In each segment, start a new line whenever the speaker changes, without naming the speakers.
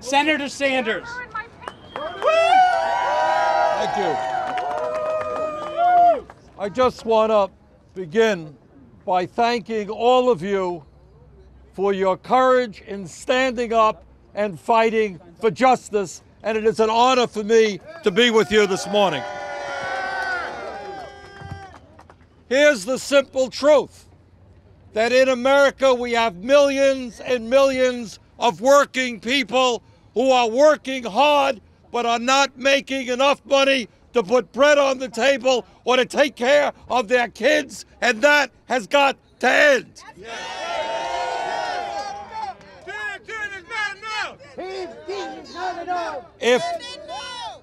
Senator Sanders.
Thank you. I just want to begin by thanking all of you for your courage in standing up and fighting for justice, and it is an honor for me to be with you this morning. Here's the simple truth, that in America we have millions and millions of working people who are working hard but are not making enough money to put bread on the table or to take care of their kids, and that has got to end.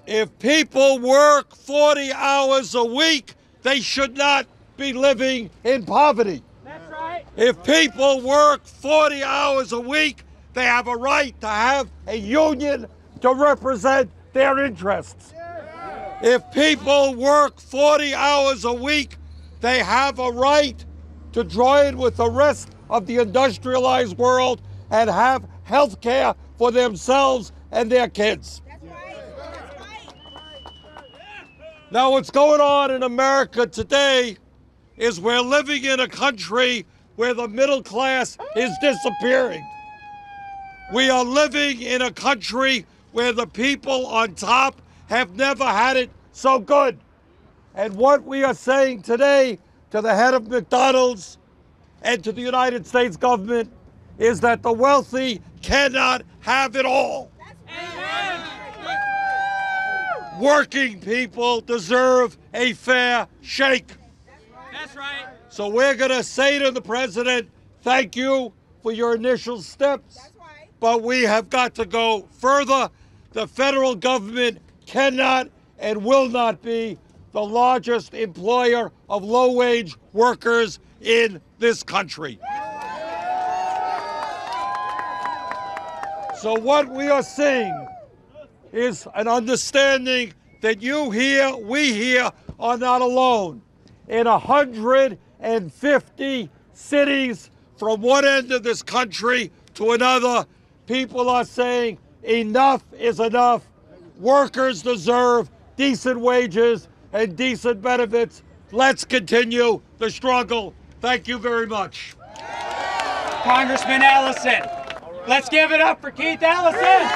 If people work 40 hours a week, they should not be living in poverty.
That's right.
If people work 40 hours a week, they have a right to have a union to represent their interests. If people work 40 hours a week, they have a right to join with the rest of the industrialized world and have health care for themselves and their kids.
That's right. That's right.
Now, what's going on in America today is we're living in a country where the middle class is disappearing. We are living in a country where the people on top have never had it so good. And what we are saying today to the head of McDonald's and to the United States government is that the wealthy cannot have it all. Working people deserve a fair shake.
That's right.
So we're going to say to the president, thank you for your initial steps,
That's right.
but we have got to go further. The federal government cannot and will not be the largest employer of low-wage workers in this country. So what we are seeing is an understanding that you here, we here, are not alone. In 150 cities from one end of this country to another, people are saying enough is enough. Workers deserve decent wages and decent benefits. Let's continue the struggle. Thank you very much.
Congressman Ellison. Let's give it up for Keith Ellison.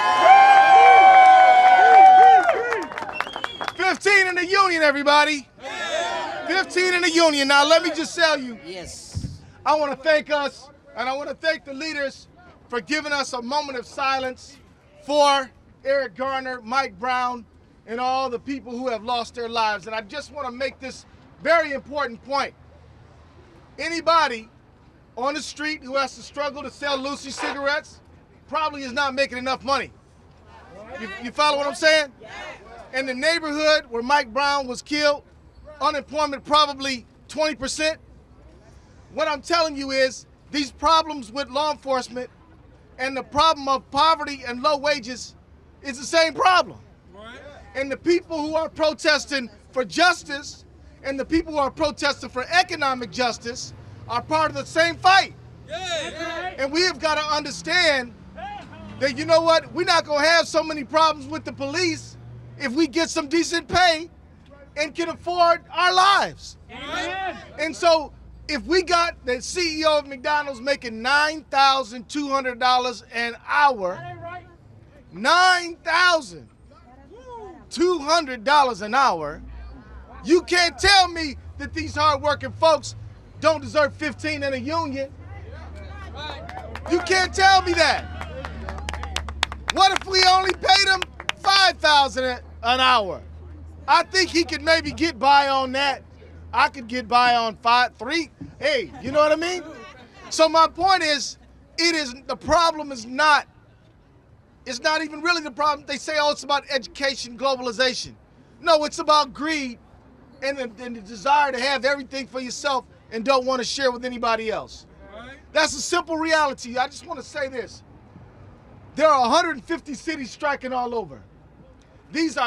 15 in the union, everybody. 15 in the union. Now, let me just tell you.
Yes.
I want to thank us, and I want to thank the leaders for giving us a moment of silence for Eric Garner, Mike Brown, and all the people who have lost their lives. And I just want to make this very important point. Anybody on the street who has to struggle to sell Lucy cigarettes probably is not making enough money. You follow what I'm saying? In the neighborhood where Mike Brown was killed, unemployment probably 20%. What I'm telling you is these problems with law enforcement and the problem of poverty and low wages is the same problem. And the people who are protesting for justice and the people who are protesting for economic justice are part of the same fight. And we have got to understand that, you know what, we're not going to have so many problems with the police if we get some decent pay and can afford our lives.
Amen.
And so if we got the CEO of McDonald's making $9,200 an hour, $9,200 an hour, you can't tell me that these hardworking folks don't deserve 15 in a union. You can't tell me that. What if we only paid him $5,000 an hour? I think he could maybe get by on that. I could get by on 3. Hey, you know what I mean? So my point is, the problem is not, it's not even really the problem. They say, oh, it's about education, globalization. No, it's about greed and the desire to have everything for yourself and don't want to share with anybody else. That's a simple reality. I just want to say this. There are 150 cities striking all over. These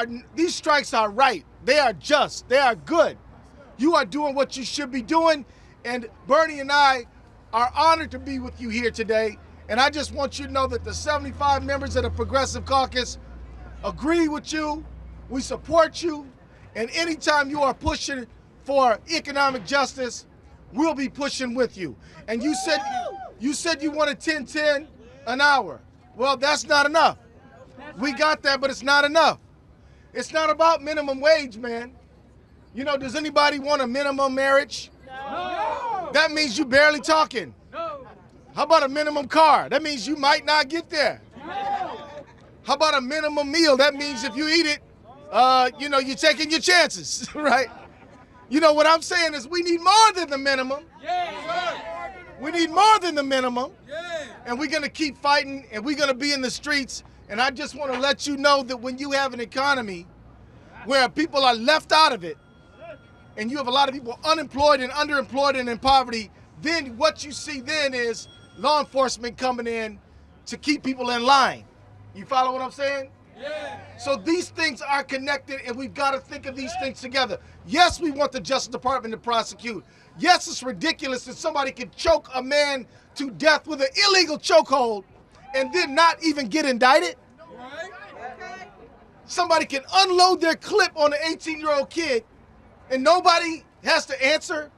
strikes are right. They are just. They are good. You are doing what you should be doing, and Bernie and I are honored to be with you here today, And I just want you to know that the 75 members of the Progressive Caucus agree with you. We support you. And anytime you are pushing for economic justice, we'll be pushing with you. And you said you wanted 10.10 an hour. Well, that's not enough. We got that, but it's not enough. It's not about minimum wage, man. You know, does anybody want a minimum marriage? No. That means you barely talking. No. How about a minimum car? That means you might not get there. No. How about a minimum meal? That means if you eat it, you know, you're taking your chances, right? You know, what I'm saying is we need more than the minimum. Yeah. We need more than the minimum. Yeah. And we're going to keep fighting, and we're going to be in the streets. And I just want to let you know that when you have an economy where people are left out of it, and you have a lot of people unemployed and underemployed and in poverty, then what you see then is law enforcement coming in to keep people in line. You follow what I'm saying? Yeah. So these things are connected, and we've got to think of these things together. Yes, we want the Justice Department to prosecute. Yes, it's ridiculous that somebody can choke a man to death with an illegal chokehold and then not even get indicted. Right. Somebody can unload their clip on an 18-year-old kid and nobody has to answer.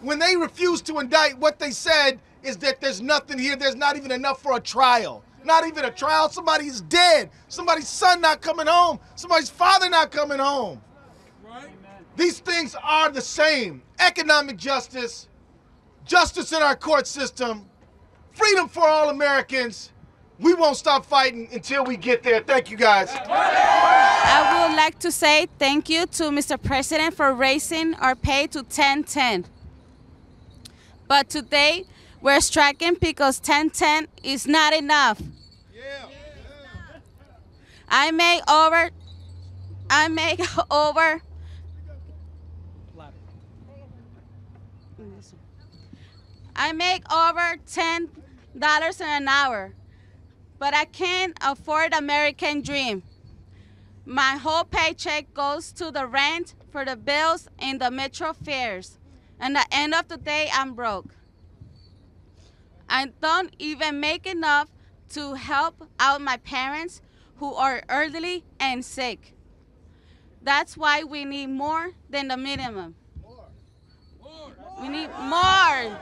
When they refuse to indict, what they said is that there's nothing here. There's not even enough for a trial. Not even a trial. Somebody's dead. Somebody's son not coming home. Somebody's father not coming home. Right. These things are the same. Economic justice, justice in our court system, freedom for all Americans. We won't stop fighting until we get there. Thank you, guys.
I would like to say thank you to Mr. President for raising our pay to 10.10. But today, we're striking because 10.10 is not enough. Yeah. I make over $10 an hour, but I can't afford American dream. My whole paycheck goes to the rent, for the bills, and the metro fares. And at the end of the day, I'm broke. I don't even make enough to help out my parents who are elderly and sick. That's why we need more than the minimum. We need more.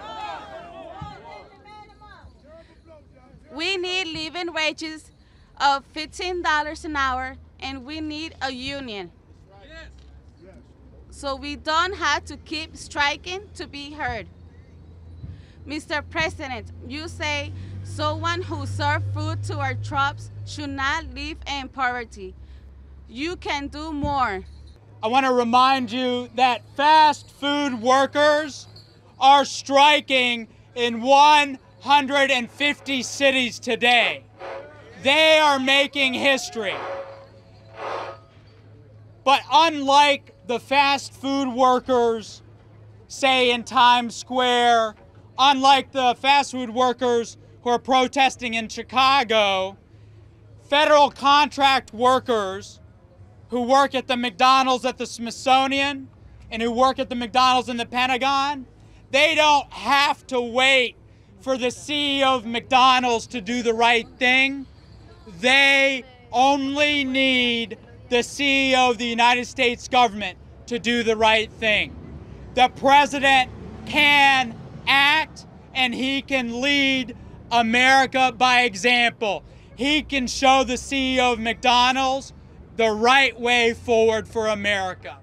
We need living wages of $15 an hour, and we need a union. So we don't have to keep striking to be heard. Mr. President, you say someone who serves food to our troops should not live in poverty. You can do more.
I want to remind you that fast food workers are striking in 150 cities today. They are making history. But unlike the fast food workers, say in Times Square, unlike the fast food workers who are protesting in Chicago, federal contract workers who work at the McDonald's at the Smithsonian and who work at the McDonald's in the Pentagon, they don't have to wait for the CEO of McDonald's to do the right thing. They only need the CEO of the United States government to do the right thing. The president can act, and he can lead America by example. He can show the CEO of McDonald's the right way forward for America.